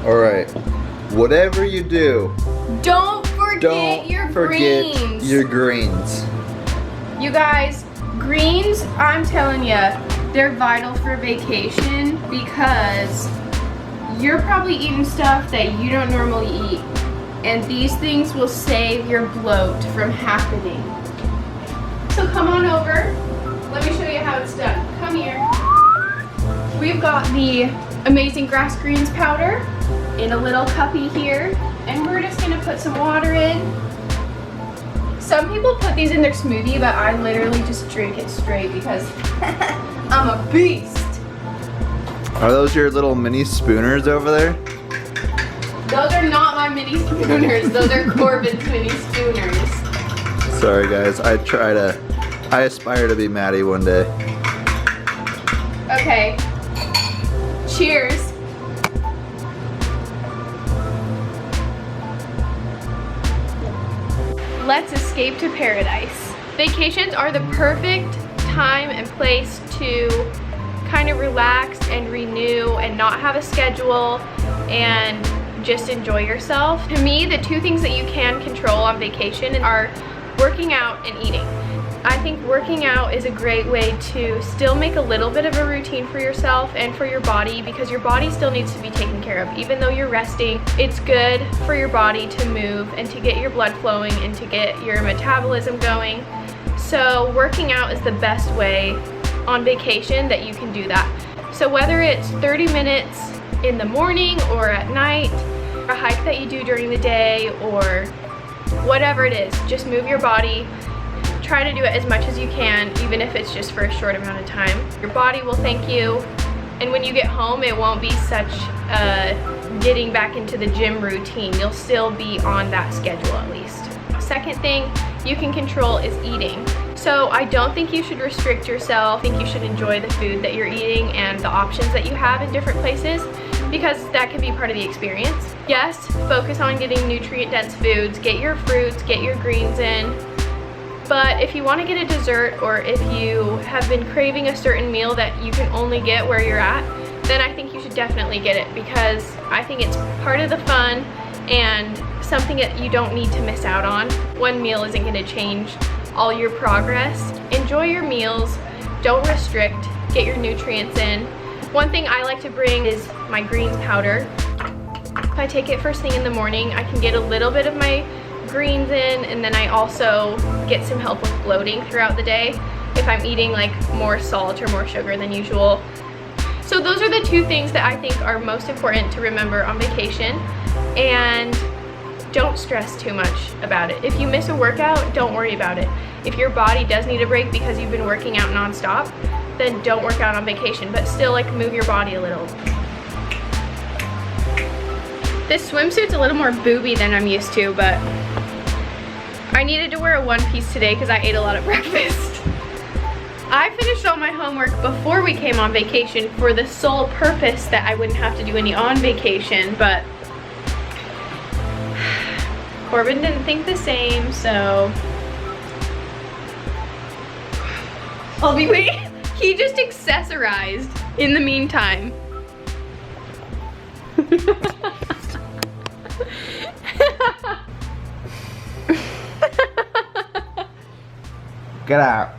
Alright, whatever you do, don't forget your greens. your greens. You guys, greens, I'm telling you, they're vital for vacation because you're probably eating stuff that you don't normally eat. And these things will save your bloat from happening. So come on over. Let me show you how it's done. Come here. We've got the amazing grass greens powder in a little cuppy here. And we're just gonna put some water in. Some people put these in their smoothie, but I literally just drink it straight because I'm a beast. Are those your little mini spooners over there? Those are not my mini spooners. Those are Corbin's mini spooners. Sorry guys, I aspire to be Maddie one day. Okay. Cheers. Let's escape to paradise. Vacations are the perfect time and place to kind of relax and renew and not have a schedule and just enjoy yourself. To me, the two things that you can control on vacation are working out and eating. I think working out is a great way to still make a little bit of a routine for yourself and for your body, because your body still needs to be taken care of. Even though you're resting, it's good for your body to move and to get your blood flowing and to get your metabolism going. So working out is the best way on vacation that you can do that. So whether it's 30 minutes in the morning or at night, a hike that you do during the day, or whatever it is, just move your body. Try to do it as much as you can, even if it's just for a short amount of time. Your body will thank you, and when you get home, it won't be such a getting back into the gym routine. You'll still be on that schedule at least. Second thing you can control is eating. So I don't think you should restrict yourself. I think you should enjoy the food that you're eating and the options that you have in different places, because that can be part of the experience. Yes, focus on getting nutrient-dense foods, get your fruits, get your greens in. But if you want to get a dessert, or if you have been craving a certain meal that you can only get where you're at, then I think you should definitely get it, because I think it's part of the fun and something that you don't need to miss out on. One meal isn't going to change all your progress. Enjoy your meals, don't restrict, get your nutrients in. One thing I like to bring is my greens powder. If I take it first thing in the morning, I can get a little bit of my greens in, and then I also get some help with bloating throughout the day if I'm eating like more salt or more sugar than usual. So those are the two things that I think are most important to remember on vacation, and don't stress too much about it. If you miss a workout, don't worry about it. If your body does need a break because you've been working out nonstop, then don't work out on vacation, but still like move your body a little. This swimsuit's a little more booby than I'm used to, but I needed to wear a one piece today because I ate a lot of breakfast. I finished all my homework before we came on vacation for the sole purpose that I wouldn't have to do any on vacation, but Corbin didn't think the same, so I'll be waiting. He just accessorized in the meantime. Get out.